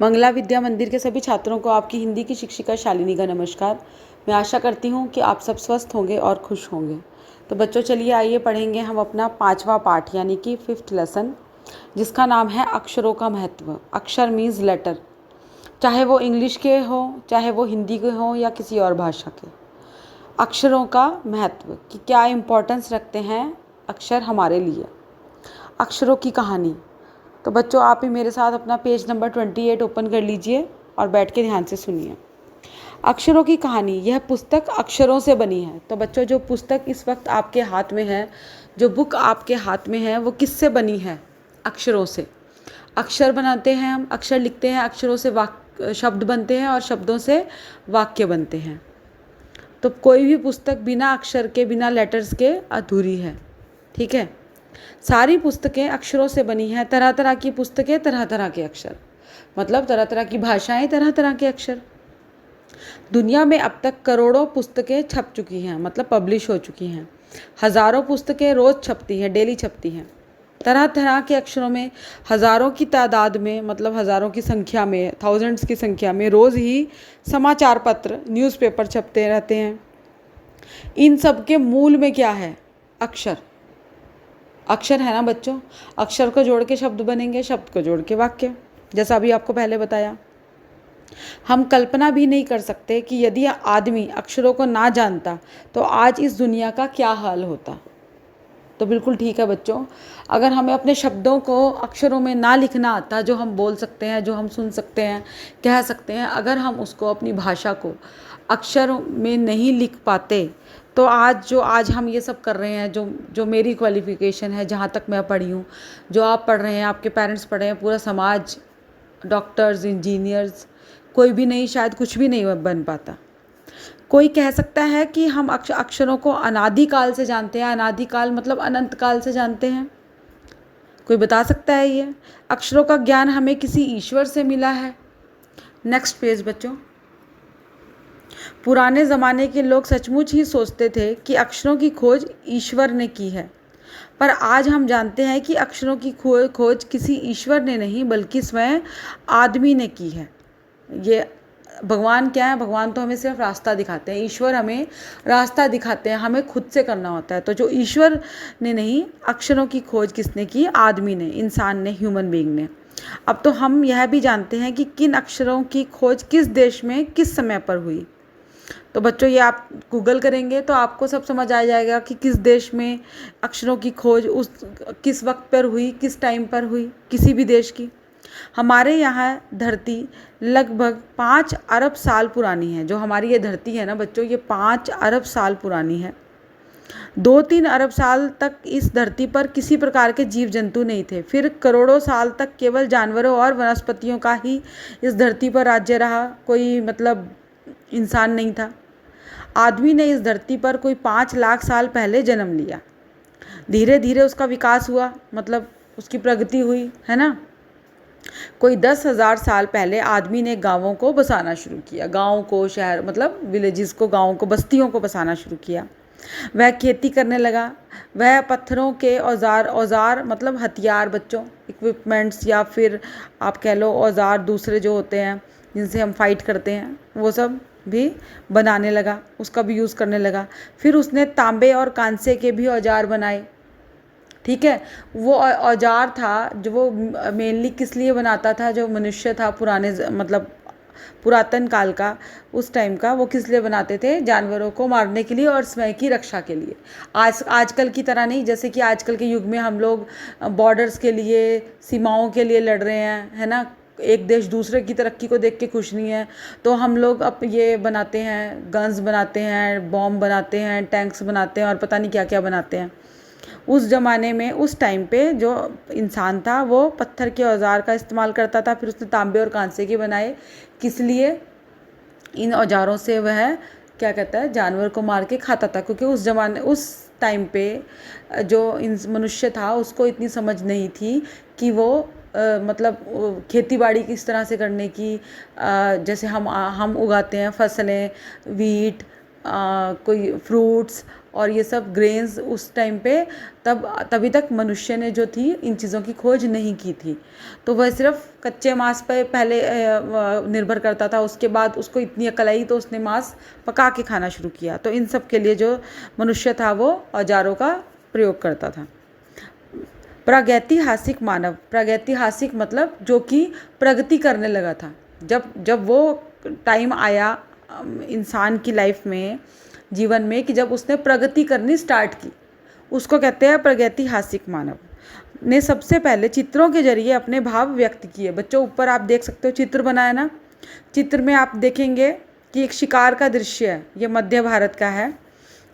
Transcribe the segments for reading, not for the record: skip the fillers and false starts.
मंगला विद्या मंदिर के सभी छात्रों को आपकी हिंदी की शिक्षिका शालिनी का नमस्कार। मैं आशा करती हूँ कि आप सब स्वस्थ होंगे और खुश होंगे। तो बच्चों चलिए आइए पढ़ेंगे हम अपना 5वां पाठ यानी कि 5th लेसन, जिसका नाम है अक्षरों का महत्व। अक्षर मीन्स लेटर, चाहे वो इंग्लिश के हो, चाहे वो हिंदी के हो या किसी और भाषा के। अक्षरों का महत्व कि क्या इम्पोर्टेंस रखते हैं अक्षर हमारे लिए। अक्षरों की कहानी। तो बच्चों आप ही मेरे साथ अपना पेज नंबर 28 ओपन कर लीजिए और बैठ के ध्यान से सुनिए। अक्षरों की कहानी, यह पुस्तक अक्षरों से बनी है। तो बच्चों जो पुस्तक इस वक्त आपके हाथ में है, जो बुक आपके हाथ में है, वो किससे बनी है? अक्षरों से। अक्षर बनाते हैं हम, अक्षर लिखते हैं, अक्षरों से शब्द बनते हैं और शब्दों से वाक्य बनते हैं। तो कोई भी पुस्तक बिना अक्षर के, बिना लेटर्स के अधूरी है। ठीक है, सारी पुस्तकें अक्षरों से बनी हैं। तरह तरह की पुस्तकें, तरह तरह के अक्षर, मतलब तरह तरह की भाषाएं, तरह तरह के अक्षर। दुनिया में अब तक करोड़ों पुस्तकें छप चुकी हैं, मतलब पब्लिश हो चुकी हैं। हज़ारों पुस्तकें रोज़ छपती हैं, डेली छपती हैं। तरह तरह के अक्षरों में, हज़ारों की तादाद में, मतलब हज़ारों की संख्या में, थाउजेंड्स की संख्या में रोज़ ही समाचार पत्र, न्यूज़पेपर छपते रहते हैं। इन सब के मूल में क्या है? अक्षर। अक्षर है ना बच्चों। अक्षर को जोड़ के शब्द बनेंगे, शब्द को जोड़ के वाक्य, जैसा अभी आपको पहले बताया। हम कल्पना भी नहीं कर सकते कि यदि आदमी अक्षरों को ना जानता तो आज इस दुनिया का क्या हाल होता। तो बिल्कुल ठीक है बच्चों, अगर हमें अपने शब्दों को अक्षरों में ना लिखना आता, जो हम बोल सकते हैं, जो हम सुन सकते हैं, कह सकते हैं, अगर हम उसको, अपनी भाषा को अक्षरों में नहीं लिख पाते, तो आज हम ये सब कर रहे हैं, जो मेरी क्वालिफ़िकेशन है, जहाँ तक मैं पढ़ी हूँ, जो आप पढ़ रहे हैं, आपके पेरेंट्स पढ़े हैं, पूरा समाज, डॉक्टर्स, इंजीनियर्स, कोई भी नहीं, शायद कुछ भी नहीं बन पाता। कोई कह सकता है कि हम अक्षरों को अनादिकाल से जानते हैं। अनादिकाल मतलब अनंत काल से जानते हैं। कोई बता सकता है ये? अक्षरों का ज्ञान हमें किसी ईश्वर से मिला है। नेक्स्ट पेज बच्चों। पुराने ज़माने के लोग सचमुच ही सोचते थे कि अक्षरों की खोज ईश्वर ने की है, पर आज हम जानते हैं कि अक्षरों की खोज किसी ईश्वर ने नहीं, बल्कि स्वयं आदमी ने की है। ये भगवान क्या है? भगवान तो हमें सिर्फ रास्ता दिखाते हैं, ईश्वर हमें रास्ता दिखाते हैं, हमें खुद से करना होता है। तो जो ईश्वर ने नहीं, अक्षरों की खोज किसने की? आदमी ने, इंसान ने, ह्यूमन बीइंग ने। अब तो हम यह भी जानते हैं कि किन अक्षरों की खोज किस देश में किस समय पर हुई। तो बच्चों ये आप गूगल करेंगे तो आपको सब समझ आ जाएगा कि किस देश में अक्षरों की खोज उस किस वक्त पर हुई, किस टाइम पर हुई, किसी भी देश की। हमारे यहाँ धरती लगभग 5 अरब साल पुरानी है। जो हमारी ये धरती है ना बच्चों, ये 5 अरब साल पुरानी है। 2-3 अरब साल तक इस धरती पर किसी प्रकार के जीव जंतु नहीं थे। फिर करोड़ों साल तक केवल जानवरों और वनस्पतियों का ही इस धरती पर राज्य रहा, कोई मतलब इंसान नहीं था। आदमी ने इस धरती पर कोई 5 लाख साल पहले जन्म लिया। धीरे धीरे उसका विकास हुआ, मतलब उसकी प्रगति हुई, है ना। कोई 10,000 साल पहले आदमी ने गांवों को बसाना शुरू किया। गांव को, शहर मतलब विलेजेस को, गांवों को, बस्तियों को बसाना शुरू किया। वह खेती करने लगा। वह पत्थरों के औजार मतलब हथियार बच्चों, इक्विपमेंट्स, या फिर आप कह लो औजार दूसरे जो होते हैं जिनसे हम फाइट करते हैं, वो सब भी बनाने लगा, उसका भी यूज़ करने लगा। फिर उसने तांबे और कांसे के भी औजार बनाए। ठीक है, वो औजार था जो वो मेनली किस लिए बनाता था? जो मनुष्य था पुराने मतलब पुरातन काल का, उस टाइम का, वो किस लिए बनाते थे? जानवरों को मारने के लिए और स्वयं की रक्षा के लिए। आजकल की तरह नहीं, जैसे कि आजकल के युग में हम लोग बॉर्डर्स के लिए, सीमाओं के लिए लड़ रहे हैं, है ना। एक देश दूसरे की तरक्की को देख के खुश नहीं है, तो हम लोग अब ये बनाते हैं, गन्स बनाते हैं, बॉम्ब बनाते हैं, टैंक्स बनाते हैं और पता नहीं क्या क्या बनाते हैं। उस ज़माने में, उस टाइम पे जो इंसान था वो पत्थर के औजार का इस्तेमाल करता था। फिर उसने तांबे और कांसे के बनाए। किस लिए? इन औजारों से वह क्या कहता है, जानवर को मार के खाता था, क्योंकि उस टाइम पे जो मनुष्य था उसको इतनी समझ नहीं थी कि वो मतलब खेती बाड़ी किस तरह से करने की। जैसे हम उगाते हैं फसलें, वीट, कोई फ्रूट्स और ये सब ग्रेन्स उस टाइम पे तभी तक मनुष्य ने जो थी इन चीज़ों की खोज नहीं की थी। तो वह सिर्फ कच्चे मांस पे पहले निर्भर करता था, उसके बाद उसको इतनी अकल आई तो उसने मांस पका के खाना शुरू किया। तो इन सब के लिए जो मनुष्य था वो औजारों का प्रयोग करता था। प्रागैतिहासिक मानव, प्रागैतिहासिक मतलब जो कि प्रगति करने लगा था। जब वो टाइम आया इंसान की लाइफ में, जीवन में, कि जब उसने प्रगति करनी स्टार्ट की, उसको कहते हैं प्रागैतिहासिक मानव। ने सबसे पहले चित्रों के जरिए अपने भाव व्यक्त किए। बच्चों ऊपर आप देख सकते हो चित्र बनाया ना, चित्र में आप देखेंगे कि एक शिकार का दृश्य है, ये मध्य भारत का है,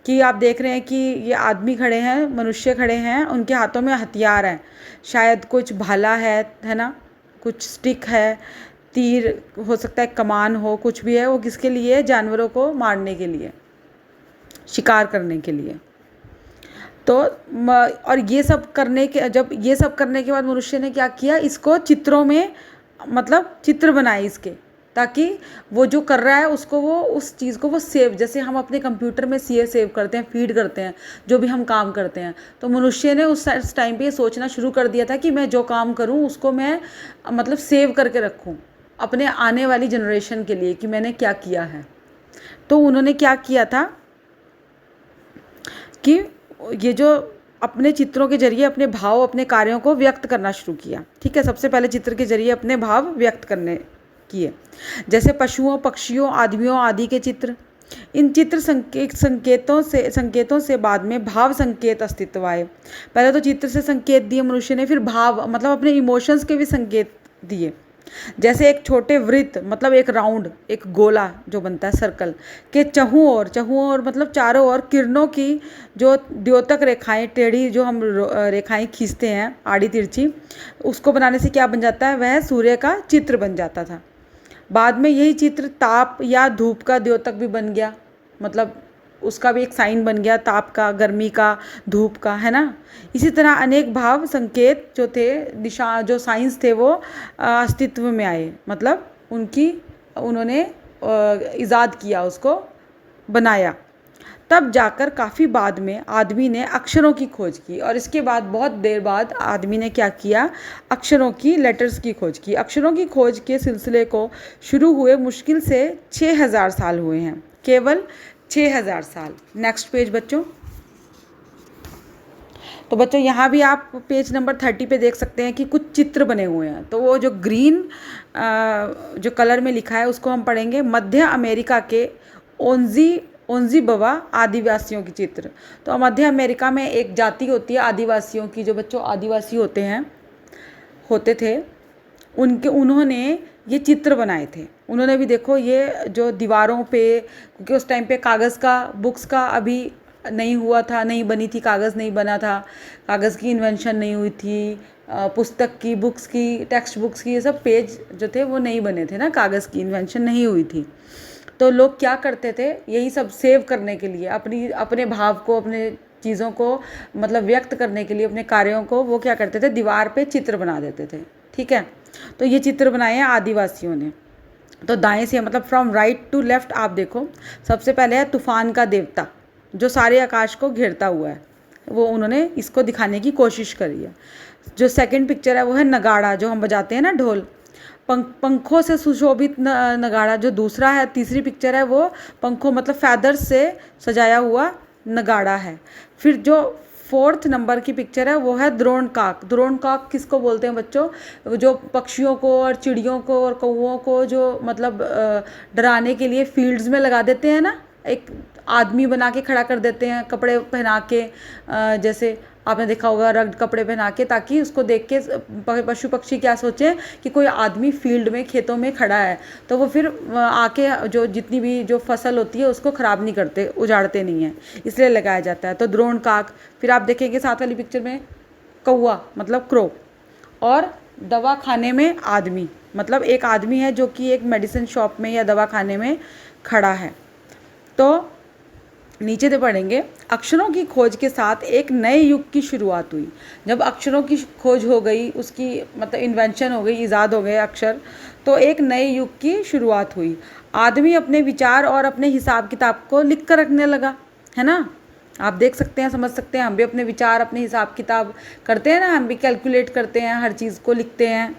कि आप देख रहे हैं कि ये आदमी खड़े हैं, मनुष्य खड़े हैं, उनके हाथों में हथियार हैं, शायद कुछ भाला है ना, कुछ स्टिक है, तीर हो सकता है, कमान हो, कुछ भी है। वो किसके लिए? जानवरों को मारने के लिए, शिकार करने के लिए। तो और ये सब करने के बाद मनुष्य ने क्या किया, इसको चित्रों में मतलब चित्र बनाए इसके, ताकि वो जो कर रहा है उसको वो उस चीज़ को वो सेव, जैसे हम अपने कंप्यूटर में सेव करते हैं, फीड करते हैं जो भी हम काम करते हैं। तो मनुष्य ने उस टाइम पे ये सोचना शुरू कर दिया था कि मैं जो काम करूं उसको मैं मतलब सेव करके रखूं अपने आने वाली जनरेशन के लिए, कि मैंने क्या किया है। तो उन्होंने क्या किया था कि ये जो अपने चित्रों के जरिए अपने भाव, अपने कार्यों को व्यक्त करना शुरू किया। ठीक है, सबसे पहले चित्र के जरिए अपने भाव व्यक्त करने किए, जैसे पशुओं, पक्षियों, आदमियों आदि के चित्र। इन चित्र संकेतों से बाद में भाव संकेत अस्तित्व आए। पहले तो चित्र से संकेत दिए मनुष्य ने, फिर भाव मतलब अपने इमोशंस के भी संकेत दिए। जैसे एक छोटे वृत्त मतलब एक राउंड, एक गोला जो बनता है सर्कल के चहुओं और मतलब चारों ओर किरणों की जो द्योतक रेखाएं, टेढ़ी जो हम रेखाएं खींचते हैं आड़ी तिरछी, उसको बनाने से क्या बन जाता है, वह सूर्य का चित्र बन जाता था। बाद में यही चित्र ताप या धूप का द्योतक भी बन गया, मतलब उसका भी एक साइन बन गया, ताप का, गर्मी का, धूप का, है ना। इसी तरह अनेक भाव संकेत जो थे, दिशा जो साइंस थे, वो अस्तित्व में आए, मतलब उन्होंने इजाद किया, उसको बनाया। तब जाकर काफ़ी बाद में आदमी ने अक्षरों की खोज की, और इसके बाद बहुत देर बाद आदमी ने क्या किया, अक्षरों की, लेटर्स की खोज की। अक्षरों की खोज के सिलसिले को शुरू हुए मुश्किल से 6000 साल हुए हैं, केवल 6000 साल। नेक्स्ट पेज बच्चों। तो बच्चों यहाँ भी आप पेज नंबर 30 पे देख सकते हैं कि कुछ चित्र बने हुए हैं। तो वो जो ग्रीन जो कलर में लिखा है उसको हम पढ़ेंगे, मध्य अमेरिका के ओंजीबवा आदिवासियों की चित्र। तो मध्य अमेरिका में एक जाति होती है आदिवासियों की, जो बच्चों आदिवासी होते थे, उन्होंने ये चित्र बनाए थे। उन्होंने भी देखो ये जो दीवारों पे, क्योंकि उस टाइम पे कागज़ का, बुक्स का अभी नहीं हुआ था, नहीं बनी थी, कागज़ नहीं बना था, कागज़ की इन्वेंशन नहीं हुई थी, पुस्तक की, बुक्स की, टेक्स्ट बुक्स की, ये सब पेज जो थे वो नहीं बने थे ना, कागज़ की इन्वेंशन नहीं हुई थी। तो लोग क्या करते थे, यही सब सेव करने के लिए, अपने भाव को, अपने चीज़ों को मतलब व्यक्त करने के लिए, अपने कार्यों को, वो क्या करते थे, दीवार पे चित्र बना देते थे। ठीक है, तो ये चित्र बनाए हैं आदिवासियों ने। तो दाएं से मतलब फ्रॉम राइट टू लेफ्ट आप देखो, सबसे पहले है तूफान का देवता, जो सारे आकाश को घेरता हुआ है, वो उन्होंने इसको दिखाने की कोशिश करी है। जो सेकंड पिक्चर है वो है नगाड़ा, जो हम बजाते हैं ना, ढोल, पंखों से सुशोभित नगाड़ा। जो दूसरा है, तीसरी पिक्चर है, वो पंखों मतलब फैदर्स से सजाया हुआ नगाड़ा है। फिर जो 4th नंबर की पिक्चर है वो है द्रोणकाक। द्रोणकाक किसको बोलते हैं बच्चों, जो पक्षियों को और चिड़ियों को और कौओं को जो मतलब डराने के लिए फील्ड्स में लगा देते हैं ना, एक आदमी बना के खड़ा कर देते हैं, कपड़े पहना के, जैसे आपने देखा होगा रग्ड कपड़े पहना के, ताकि उसको देख के पशु पक्षी क्या सोचें कि कोई आदमी फील्ड में, खेतों में खड़ा है, तो वो फिर आके जो जितनी भी जो फसल होती है उसको ख़राब नहीं करते, उजाड़ते नहीं हैं, इसलिए लगाया जाता है। तो द्रोणकाक। फिर आप देखेंगे साथ वाली पिक्चर में कौवा मतलब क्रो, और दवा खाने में आदमी, मतलब एक आदमी है जो कि एक मेडिसिन शॉप में या दवा खाने में खड़ा है। तो नीचे से पढ़ेंगे, अक्षरों की खोज के साथ एक नए युग की शुरुआत हुई। जब अक्षरों की खोज हो गई, उसकी मतलब इन्वेंशन हो गई, ईजाद हो गए अक्षर, तो एक नए युग की शुरुआत हुई। आदमी अपने विचार और अपने हिसाब किताब को लिख कर रखने लगा, है ना। आप देख सकते हैं, समझ सकते हैं, हम भी अपने विचार, अपने हिसाब किताब करते हैं ना, हम भी कैलकुलेट करते हैं, हर चीज़ को लिखते हैं।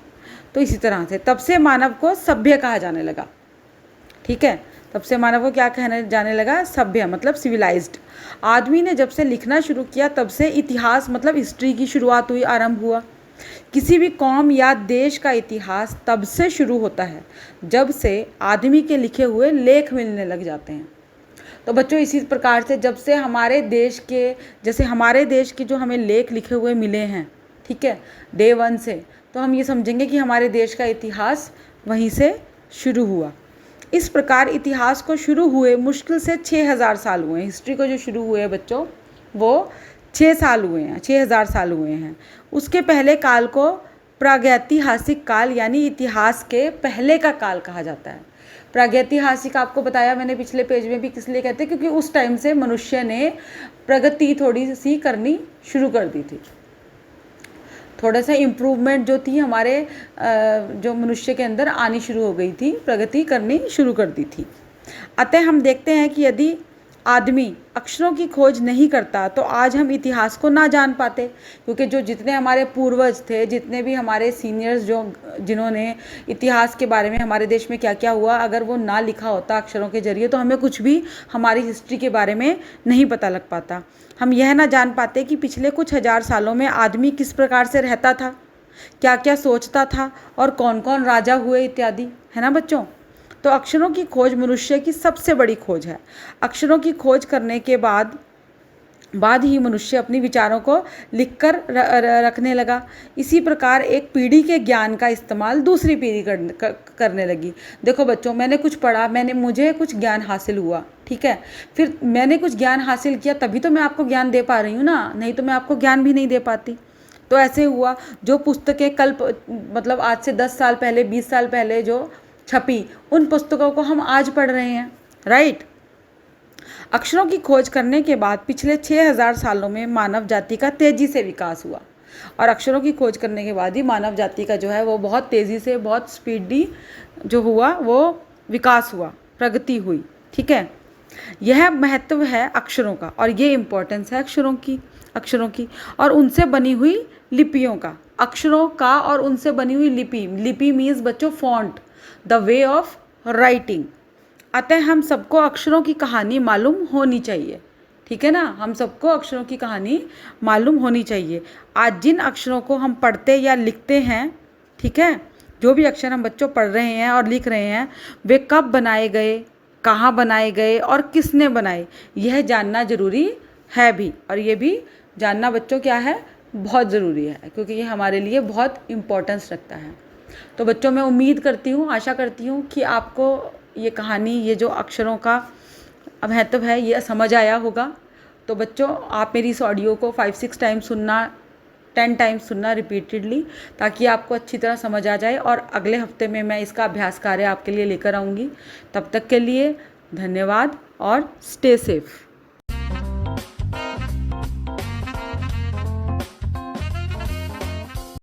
तो इसी तरह से तब से मानव को सभ्य कहा जाने लगा। ठीक है, तब से मानव को क्या कहने जाने लगा? सभ्य, मतलब सिविलाइज्ड। आदमी ने जब से लिखना शुरू किया तब से इतिहास मतलब हिस्ट्री की शुरुआत हुई, आरंभ हुआ। किसी भी कौम या देश का इतिहास तब से शुरू होता है जब से आदमी के लिखे हुए लेख मिलने लग जाते हैं। तो बच्चों, इसी प्रकार से जब से हमारे देश के, जैसे हमारे देश के जो हमें लेख लिखे हुए मिले हैं, ठीक है, डे 1 से, तो हम ये समझेंगे कि हमारे देश का इतिहास वहीं से शुरू हुआ। इस प्रकार इतिहास को शुरू हुए मुश्किल से 6000 साल हुए हैं। हिस्ट्री को जो शुरू हुए हैं बच्चों, वो 6 साल हुए हैं, 6000 साल हुए हैं। उसके पहले काल को प्रागैतिहासिक काल यानी इतिहास के पहले का काल कहा जाता है। प्रागैतिहासिक आपको बताया मैंने पिछले पेज में भी, किस लिए कहते हैं? क्योंकि उस टाइम से मनुष्य ने प्रगति थोड़ी सी करनी शुरू कर दी थी, थोड़ा सा इम्प्रूवमेंट जो थी हमारे जो मनुष्य के अंदर आनी शुरू हो गई थी, प्रगति करनी शुरू कर दी थी। अतः हम देखते हैं कि यदि आदमी अक्षरों की खोज नहीं करता तो आज हम इतिहास को ना जान पाते, क्योंकि जो जितने हमारे पूर्वज थे, जितने भी हमारे सीनियर्स जो जिन्होंने इतिहास के बारे में, हमारे देश में क्या क्या हुआ, अगर वो ना लिखा होता अक्षरों के जरिए तो हमें कुछ भी हमारी हिस्ट्री के बारे में नहीं पता लग पाता। हम यह ना जान पाते कि पिछले कुछ हजार सालों में आदमी किस प्रकार से रहता था, क्या क्या सोचता था और कौन कौन राजा हुए इत्यादि, है ना बच्चों। तो अक्षरों की खोज मनुष्य की सबसे बड़ी खोज है। अक्षरों की खोज करने के बाद ही मनुष्य अपने विचारों को लिखकर रखने लगा। इसी प्रकार एक पीढ़ी के ज्ञान का इस्तेमाल दूसरी पीढ़ी करने लगी। देखो बच्चों, मैंने कुछ पढ़ा, मुझे कुछ ज्ञान हासिल हुआ, ठीक है, फिर मैंने कुछ ज्ञान हासिल किया तभी तो मैं आपको ज्ञान दे पा रही हूँ ना, नहीं तो मैं आपको ज्ञान भी नहीं दे पाती। तो ऐसे हुआ, जो पुस्तकें कल मतलब आज से 10 साल पहले, 20 साल पहले जो छपी, उन पुस्तकों को हम आज पढ़ रहे हैं, राइट। अक्षरों की खोज करने के बाद पिछले 6000 सालों में मानव जाति का तेजी से विकास हुआ, और अक्षरों की खोज करने के बाद ही मानव जाति का जो है वो बहुत तेज़ी से, बहुत स्पीडी जो हुआ वो विकास हुआ, प्रगति हुई, ठीक है। यह महत्व है अक्षरों का, और ये इम्पोर्टेंस है अक्षरों की और उनसे बनी हुई लिपियों का। अक्षरों का और उनसे बनी हुई लिपि मीन्स बच्चों font, the way of writing. अतः हम सबको अक्षरों की कहानी मालूम होनी चाहिए, ठीक है ना, हम सबको अक्षरों की कहानी मालूम होनी चाहिए। आज जिन अक्षरों को हम पढ़ते या लिखते हैं, ठीक है, जो भी अक्षर हम बच्चों पढ़ रहे हैं और लिख रहे हैं, वे कब बनाए गए, कहाँ बनाए गए और किसने बनाए, यह जानना ज़रूरी है भी। और ये भी जानना बच्चों क्या है, बहुत ज़रूरी है, क्योंकि ये हमारे लिए बहुत इम्पोर्टेंस रखता है। तो बच्चों, मैं उम्मीद करती हूँ, आशा करती हूँ कि आपको ये कहानी, ये जो अक्षरों का महत्व है, ये समझ आया होगा। तो बच्चों, आप मेरी इस ऑडियो को 5-6 टाइम्स सुनना, 10 टाइम्स सुनना रिपीटेडली, ताकि आपको अच्छी तरह समझ आ जाए, और अगले हफ्ते में मैं इसका अभ्यास कार्य आपके लिए लेकर आऊँगी। तब तक के लिए धन्यवाद और स्टे सेफ।